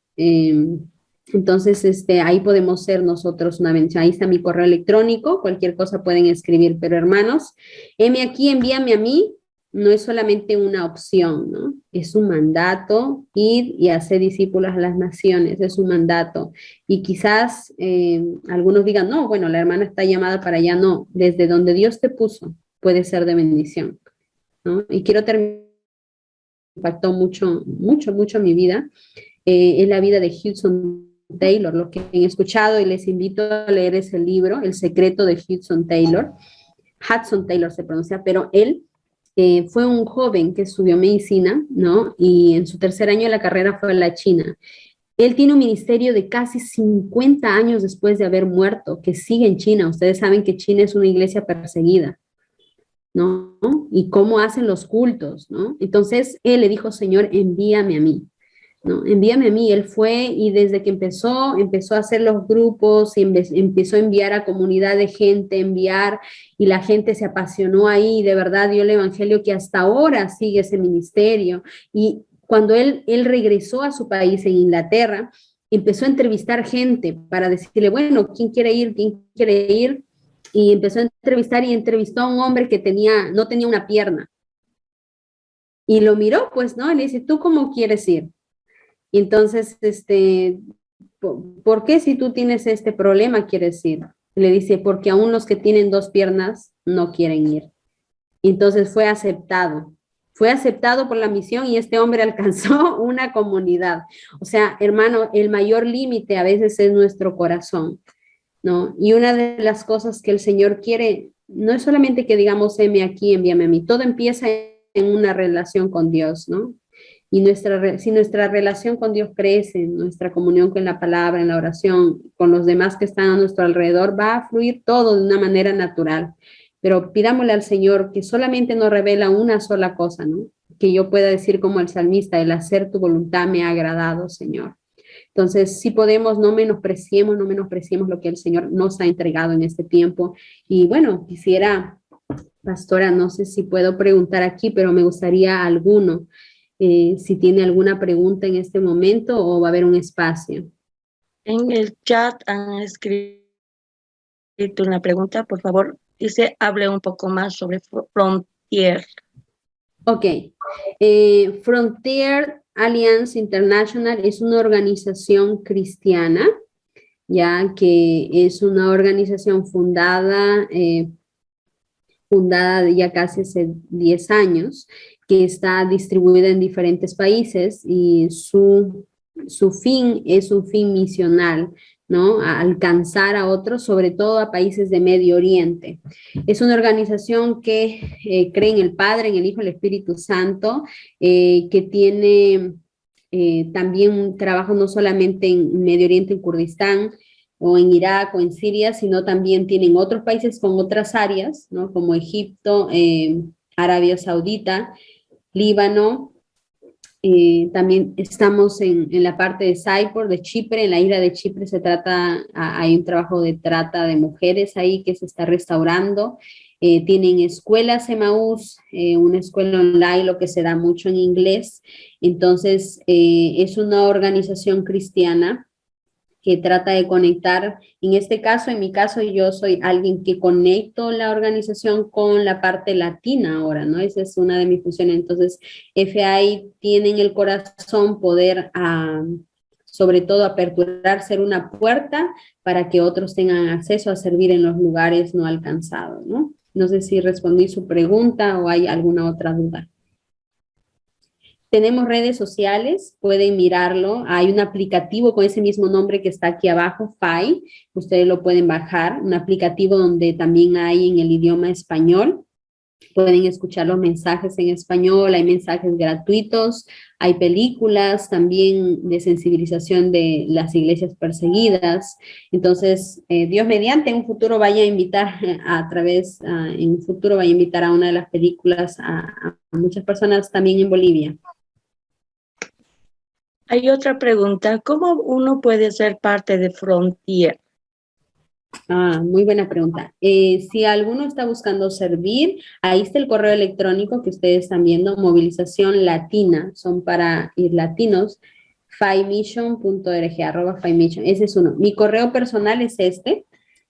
Entonces, ahí podemos ser nosotros una bendición. Ahí está mi correo electrónico, cualquier cosa pueden escribir, pero hermanos, heme aquí, envíame a mí, no es solamente una opción, ¿no? Es un mandato, ir y hacer discípulos a las naciones, es un mandato. Y quizás algunos digan, no, bueno, la hermana está llamada para allá, no, desde donde Dios te puso puede ser de bendición, ¿no? Y quiero terminar, impactó mucho, mucho, mucho mi vida, es la vida de Hudson Taylor. Los que han escuchado y les invito a leer ese libro, El secreto de Hudson Taylor. Hudson Taylor se pronuncia, pero él fue un joven que estudió medicina, ¿no? Y en su tercer año de la carrera fue a la China. Él tiene un ministerio de casi 50 años después de haber muerto, que sigue en China. Ustedes saben que China es una iglesia perseguida. ¿no? Y cómo hacen los cultos, ¿no? Entonces él le dijo, Señor, envíame a mí, ¿no? Envíame a mí. Él fue y desde que empezó a hacer los grupos, y empezó a enviar a comunidad de gente, enviar, y la gente se apasionó ahí, y de verdad dio el evangelio que hasta ahora sigue ese ministerio. Y cuando él regresó a su país en Inglaterra, empezó a entrevistar gente para decirle, bueno, ¿quién quiere ir? ¿Quién quiere ir? Y empezó a entrevistar y entrevistó a un hombre que no tenía una pierna. Y lo miró, pues, ¿no? Y le dice, ¿tú cómo quieres ir? Y entonces, ¿por qué si tú tienes este problema quieres ir? Y le dice, porque aún los que tienen dos piernas no quieren ir. Y entonces fue aceptado por la misión y este hombre alcanzó una comunidad. O sea, hermano, el mayor límite a veces es nuestro corazón, ¿no? Y una de las cosas que el Señor quiere, no es solamente que digamos, heme aquí, envíame a mí, todo empieza en una relación con Dios, ¿no? Y si nuestra relación con Dios crece, nuestra comunión con la palabra, en la oración, con los demás que están a nuestro alrededor, va a fluir todo de una manera natural. Pero pidámosle al Señor que solamente nos revela una sola cosa, ¿no? Que yo pueda decir como el salmista, el hacer tu voluntad me ha agradado, Señor. Entonces, si podemos, no menospreciemos lo que el Señor nos ha entregado en este tiempo. Y bueno, quisiera, pastora, no sé si puedo preguntar aquí, pero me gustaría alguno, si tiene alguna pregunta en este momento o va a haber un espacio. En el chat han escrito una pregunta, por favor. Dice, hable un poco más sobre Frontier. Ok. Frontier Alliance International es una organización cristiana, ya que es una organización fundada ya casi hace 10 años, que está distribuida en diferentes países y su fin es un fin misional, ¿no? A alcanzar a otros, sobre todo a países de Medio Oriente. Es una organización que cree en el Padre, en el Hijo, en el Espíritu Santo, que tiene también un trabajo no solamente en Medio Oriente, en Kurdistán, o en Irak o en Siria, sino también tienen otros países con otras áreas, ¿no? Como Egipto, Arabia Saudita, Líbano. También estamos en la parte de Cyprus, de Chipre. En la isla de Chipre hay un trabajo de trata de mujeres ahí que se está restaurando. Tienen escuelas Emaús, una escuela online, lo que se da mucho en inglés. Entonces, es una organización cristiana que trata de conectar, en este caso, en mi caso, yo soy alguien que conecto la organización con la parte latina ahora, ¿no? Esa es una de mis funciones. Entonces, FAI tiene en el corazón poder, sobre todo, aperturar, ser una puerta para que otros tengan acceso a servir en los lugares no alcanzados, ¿no? No sé si respondí su pregunta o hay alguna otra duda. Tenemos redes sociales, pueden mirarlo. Hay un aplicativo con ese mismo nombre que está aquí abajo, FAI. Ustedes lo pueden bajar. Un aplicativo donde también hay en el idioma español. Pueden escuchar los mensajes en español. Hay mensajes gratuitos. Hay películas también de sensibilización de las iglesias perseguidas. Entonces, Dios mediante, en un futuro vaya a invitar en un futuro vaya a invitar a una de las películas a muchas personas también en Bolivia. Hay otra pregunta, ¿cómo uno puede ser parte de Frontier? Muy buena pregunta. Si alguno está buscando servir, ahí está el correo electrónico que ustedes están viendo, movilización latina, son para ir latinos, fimission.org, @fimission, ese es uno. Mi correo personal es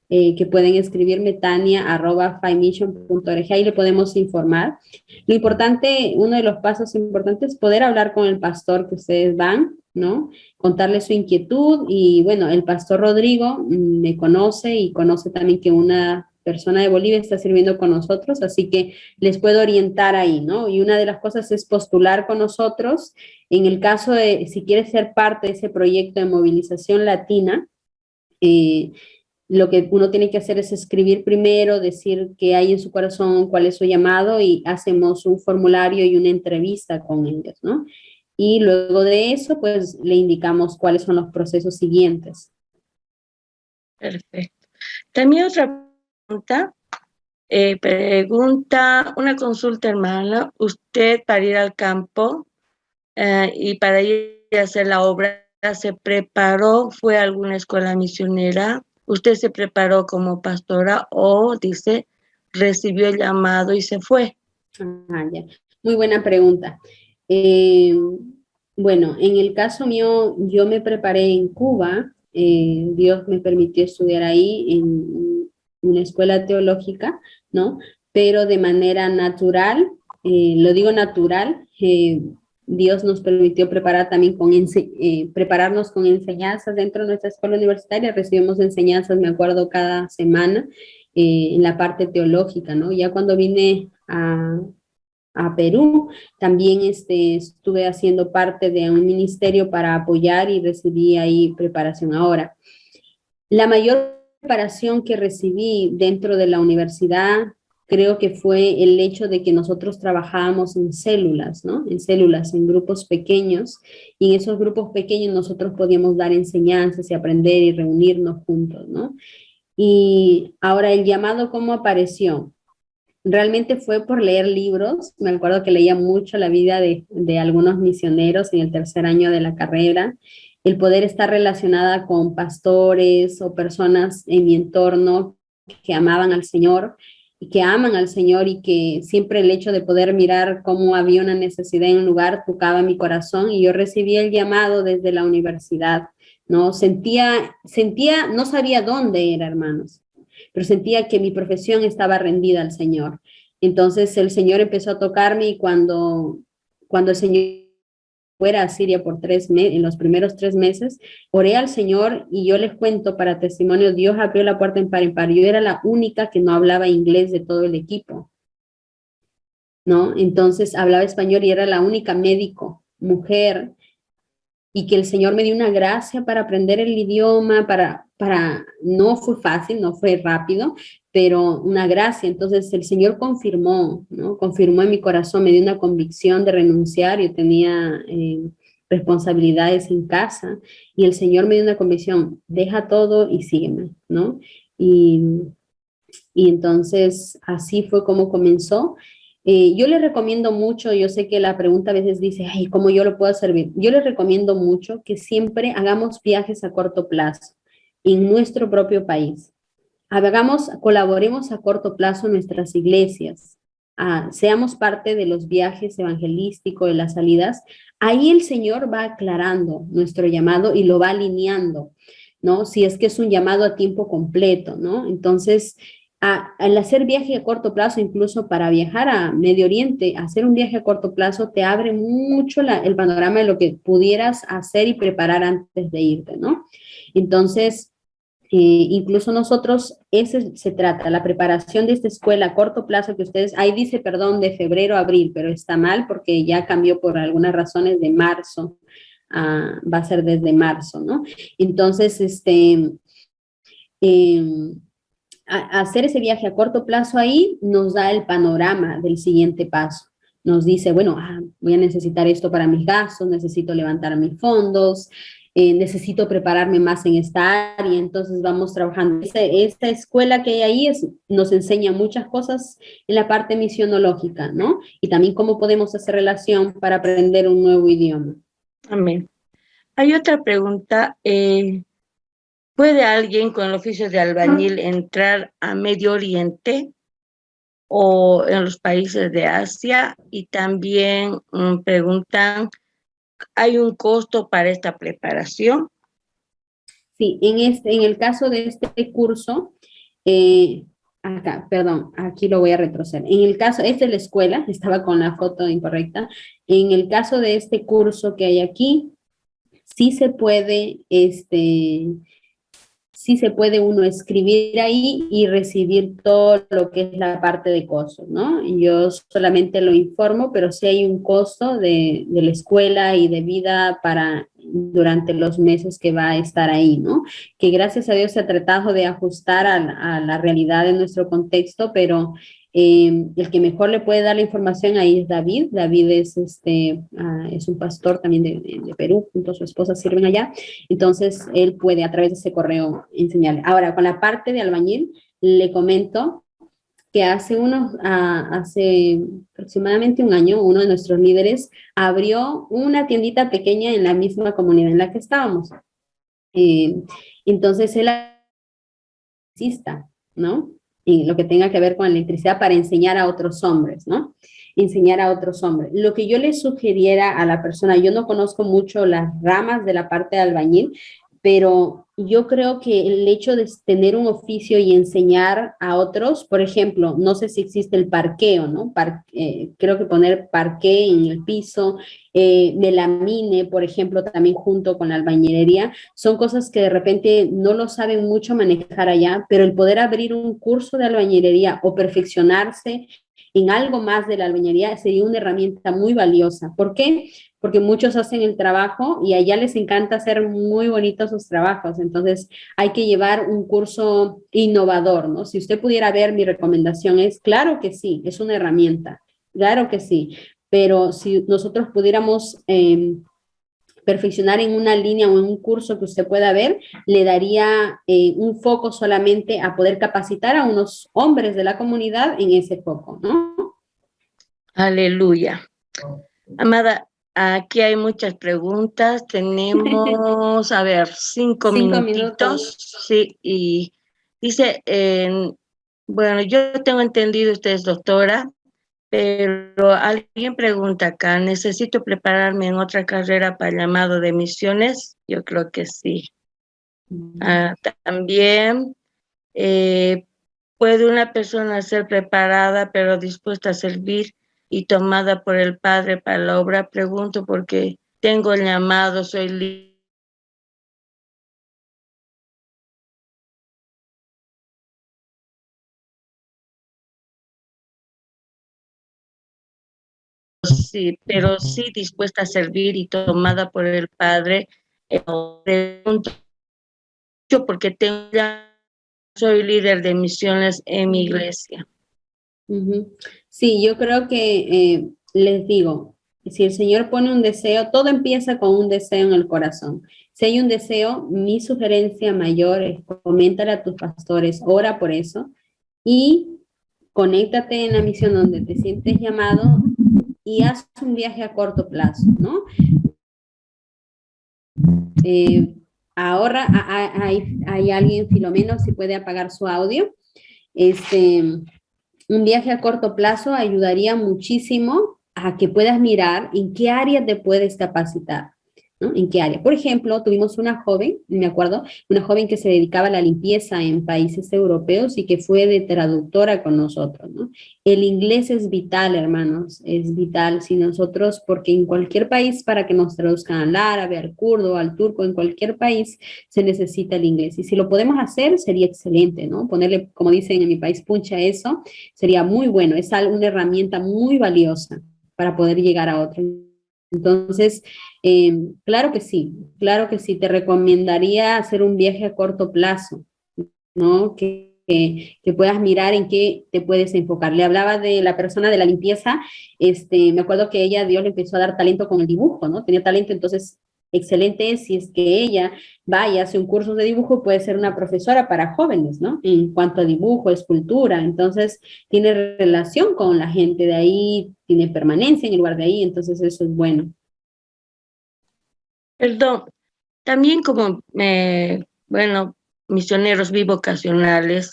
que pueden escribirme tania@fimission.org, ahí le podemos informar. Lo importante, uno de los pasos importantes es poder hablar con el pastor que ustedes van, ¿no? Contarle su inquietud y bueno, el pastor Rodrigo me conoce y conoce también que una persona de Bolivia está sirviendo con nosotros, así que les puedo orientar ahí, ¿no? Y una de las cosas es postular con nosotros. En el caso de, si quieres ser parte de ese proyecto de movilización latina, lo que uno tiene que hacer es escribir primero, decir qué hay en su corazón, cuál es su llamado y hacemos un formulario y una entrevista con ellos, ¿no? Y luego de eso, pues le indicamos cuáles son los procesos siguientes. Perfecto. También otra pregunta, Pregunta, una consulta, hermana. Usted para ir al campo y para ir a hacer la obra, ¿se preparó? ¿Fue a alguna escuela misionera? ¿Usted se preparó como pastora o, dice, recibió el llamado y se fue? Ya. Muy buena pregunta. Eh, bueno, en el caso mío, yo me preparé en Cuba. Dios me permitió estudiar ahí en una escuela teológica, ¿no? Pero de manera natural, lo digo natural, Dios nos permitió preparar también prepararnos con enseñanzas dentro de nuestra escuela universitaria. Recibimos enseñanzas, me acuerdo, cada semana en la parte teológica, ¿no? Ya cuando vine a Perú, también estuve haciendo parte de un ministerio para apoyar y recibí ahí preparación ahora. La mayor preparación que recibí dentro de la universidad creo que fue el hecho de que nosotros trabajábamos en células, ¿no? En células, en grupos pequeños, y en esos grupos pequeños nosotros podíamos dar enseñanzas y aprender y reunirnos juntos, ¿no? Y ahora el llamado, ¿cómo apareció? Realmente fue por leer libros. Me acuerdo que leía mucho la vida de algunos misioneros en el tercer año de la carrera, el poder estar relacionada con pastores o personas en mi entorno que amaban al Señor y que aman al Señor, y que siempre el hecho de poder mirar cómo había una necesidad en un lugar tocaba mi corazón, y yo recibí el llamado desde la universidad, ¿no? No sabía dónde era, hermanos, pero sentía que mi profesión estaba rendida al Señor. Entonces el Señor empezó a tocarme, y cuando el Señor fuera a Siria por 3 meses, en los primeros 3 meses, oré al Señor, y yo les cuento para testimonio, Dios abrió la puerta en par en par. Yo era la única que no hablaba inglés de todo el equipo, ¿no? Entonces hablaba español y era la única médico, mujer, y que el Señor me dio una gracia para aprender el idioma, no fue fácil, no fue rápido, pero una gracia. Entonces el Señor confirmó, ¿no? Confirmó en mi corazón, me dio una convicción de renunciar. Yo tenía responsabilidades en casa, y el Señor me dio una convicción: deja todo y sígueme, ¿no? Y, y entonces así fue como comenzó. Yo les recomiendo mucho, yo sé que la pregunta a veces dice, ay, ¿cómo yo lo puedo servir? Yo les recomiendo mucho que siempre hagamos viajes a corto plazo en nuestro propio país. Colaboremos a corto plazo en nuestras iglesias, seamos parte de los viajes evangelísticos, de las salidas. Ahí el Señor va aclarando nuestro llamado y lo va alineando, ¿no? Si es que es un llamado a tiempo completo, ¿no? Entonces, al hacer viaje a corto plazo, incluso para viajar a Medio Oriente, hacer un viaje a corto plazo te abre mucho el panorama de lo que pudieras hacer y preparar antes de irte, ¿no? Entonces, incluso nosotros, ese se trata, la preparación de esta escuela a corto plazo, que ustedes, ahí dice, perdón, de febrero a abril, pero está mal porque ya cambió por algunas razones de marzo, va a ser desde marzo, ¿no? Entonces, hacer ese viaje a corto plazo ahí nos da el panorama del siguiente paso. Nos dice, bueno, voy a necesitar esto para mis gastos, necesito levantar mis fondos, necesito prepararme más en esta área. Entonces vamos trabajando. Esta escuela que hay ahí nos enseña muchas cosas en la parte misionológica, ¿no? Y también cómo podemos hacer relación para aprender un nuevo idioma. Amén. Hay otra pregunta. ¿Puede alguien con el oficio de albañil entrar a Medio Oriente o en los países de Asia? Y también preguntan, ¿hay un costo para esta preparación? Sí, en el caso de este curso, perdón, aquí lo voy a retroceder. En el caso, esta es la escuela, estaba con la foto incorrecta. En el caso de este curso que hay aquí, sí se puede, sí se puede uno escribir ahí y recibir todo lo que es la parte de costos, ¿no? Yo solamente lo informo, pero sí hay un costo de la escuela y de vida durante los meses que va a estar ahí, ¿no? Que gracias a Dios se ha tratado de ajustar a la realidad de nuestro contexto, pero el que mejor le puede dar la información ahí es David. David es un pastor también de Perú, junto a su esposa sirven allá. Entonces, él puede a través de ese correo enseñarle. Ahora, con la parte de albañil, le comento que hace aproximadamente un año, uno de nuestros líderes abrió una tiendita pequeña en la misma comunidad en la que estábamos. Eh, entonces él electricista, ¿no? Y lo que tenga que ver con electricidad para enseñar a otros hombres, ¿no? Enseñar a otros hombres. Lo que yo le sugiriera a la persona, yo no conozco mucho las ramas de la parte de albañil, pero yo creo que el hecho de tener un oficio y enseñar a otros, por ejemplo, no sé si existe el parqueo, ¿no? Creo que poner parqué en el piso, melamine, por ejemplo, también junto con la albañilería, son cosas que de repente no lo saben mucho manejar allá, pero el poder abrir un curso de albañilería o perfeccionarse en algo más de la albañilería sería una herramienta muy valiosa. ¿Por qué? Porque muchos hacen el trabajo y allá les encanta hacer muy bonitos sus trabajos. Entonces hay que llevar un curso innovador, ¿no? Si usted pudiera ver, mi recomendación es, claro que sí, es una herramienta, claro que sí, pero si nosotros pudiéramos perfeccionar en una línea o en un curso que usted pueda ver, le daría un foco solamente a poder capacitar a unos hombres de la comunidad en ese foco, ¿no? Aleluya. Amada, aquí hay muchas preguntas. Tenemos, a ver, 5 minutitos. Sí, y dice, bueno, yo tengo entendido, usted es doctora, pero alguien pregunta acá, ¿necesito prepararme en otra carrera para llamado de misiones? Yo creo que sí. También, ¿puede una persona ser preparada pero dispuesta a servir y tomada por el Padre para la obra? Pregunto porque tengo el llamado, soy libre. Sí, pero sí dispuesta a servir y tomada por el Padre. Pregunto porque soy líder de misiones en mi iglesia. Sí, yo creo que les digo, si el Señor pone un deseo, todo empieza con un deseo en el corazón. Si hay un deseo, mi sugerencia mayor es coméntale a tus pastores, ora por eso y conéctate en la misión donde te sientes llamado y haz un viaje a corto plazo, ¿no? Ahora hay alguien, Filomeno, si puede apagar su audio. Un viaje a corto plazo ayudaría muchísimo a que puedas mirar en qué área te puedes capacitar, ¿no? ¿En qué área? Por ejemplo, tuvimos una joven, me acuerdo, una joven que se dedicaba a la limpieza en países europeos y que fue de traductora con nosotros, ¿no? El inglés es vital, hermanos, es vital si nosotros, porque en cualquier país para que nos traduzcan al árabe, al kurdo, al turco, en cualquier país se necesita el inglés. Y si lo podemos hacer, sería excelente, ¿no? Ponerle, como dicen en mi país, puncha eso, sería muy bueno, es una herramienta muy valiosa para poder llegar a otro. Entonces, claro que sí, te recomendaría hacer un viaje a corto plazo, ¿no? Que puedas mirar en qué te puedes enfocar. Le hablaba de la persona de la limpieza, me acuerdo que ella, Dios le empezó a dar talento con el dibujo, ¿no? Tenía talento, entonces, excelente es si es que ella va y hace un curso de dibujo, puede ser una profesora para jóvenes, ¿no? En cuanto a dibujo, escultura, entonces tiene relación con la gente de ahí, tiene permanencia en el lugar de ahí, entonces eso es bueno. Perdón, también como, bueno, misioneros bivocacionales,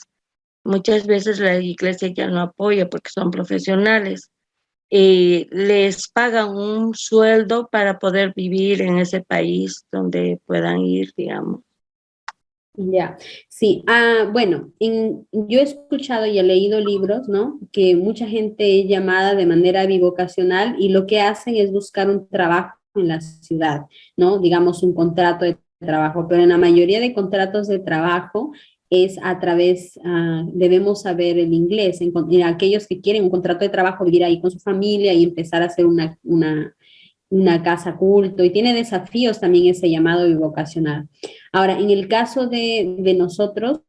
muchas veces la iglesia ya no apoya porque son profesionales. Les pagan un sueldo para poder vivir en ese país donde puedan ir, digamos. Ya, sí. Bueno, yo he escuchado y he leído libros, ¿no? Que mucha gente es llamada de manera bivocacional y lo que hacen es buscar un trabajo en la ciudad, ¿no? Digamos un contrato de trabajo, pero en la mayoría de contratos de trabajo es a través, debemos saber el inglés, en aquellos que quieren un contrato de trabajo, vivir ahí con su familia y empezar a hacer una casa culto y tiene desafíos también ese llamado bivocacional. Ahora, en el caso de nosotros,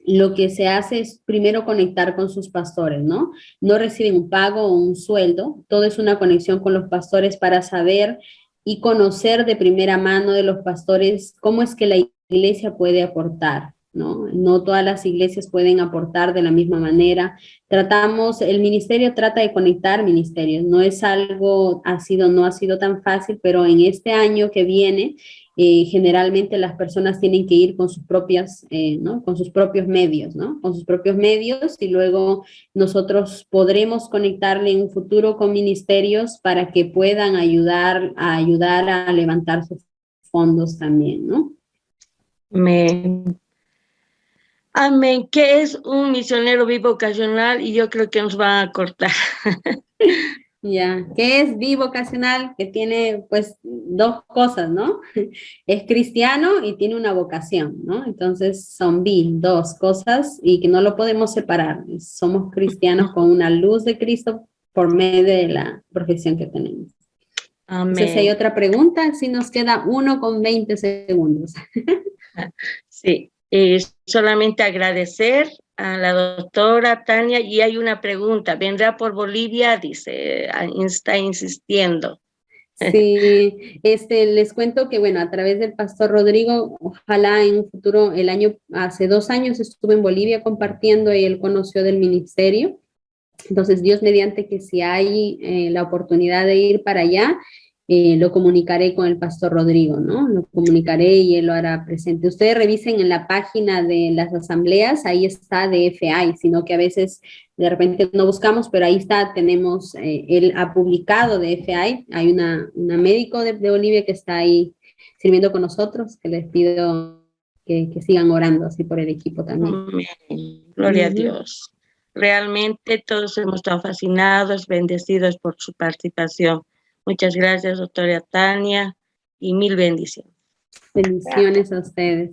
lo que se hace es primero conectar con sus pastores, ¿no? No reciben un pago o un sueldo, todo es una conexión con los pastores para saber y conocer de primera mano de los pastores cómo es que la iglesia puede aportar, ¿no? No todas las iglesias pueden aportar de la misma manera. El ministerio trata de conectar ministerios, no es algo, no ha sido tan fácil, pero en este año que viene, generalmente las personas tienen que ir con sus propias, ¿no? Con sus propios medios, ¿no? Con sus propios medios, y luego nosotros podremos conectarle en un futuro con ministerios para que puedan ayudar a levantar sus fondos también, ¿no? Amén. Amén. ¿Qué es un misionero bivocacional? Y yo creo que nos van a cortar. Ya, que es bivocacional, que tiene pues dos cosas, ¿no? Es cristiano y tiene una vocación, ¿no? Entonces son dos cosas y que no lo podemos separar. Somos cristianos con una luz de Cristo por medio de la profesión que tenemos. Entonces, si hay Amén. otra pregunta, si nos queda 1:20 segundos. Sí, solamente agradecer a la doctora Tania, y hay una pregunta, ¿vendrá por Bolivia? Dice, está insistiendo. Sí, les cuento que, bueno, a través del pastor Rodrigo, ojalá en un futuro, hace 2 años estuve en Bolivia compartiendo y él conoció del ministerio. Entonces, Dios mediante que si hay la oportunidad de ir para allá, lo comunicaré con el pastor Rodrigo, ¿no? Lo comunicaré y él lo hará presente. Ustedes revisen en la página de las asambleas, ahí está de FI, sino que a veces de repente no buscamos, pero ahí está, él ha publicado de FI, hay una médico de Bolivia que está ahí sirviendo con nosotros, que les pido que sigan orando así por el equipo también. Amén. Gloria a Dios. Realmente todos hemos estado fascinados, bendecidos por su participación. Muchas gracias, doctora Tania, y mil bendiciones. Bendiciones a ustedes.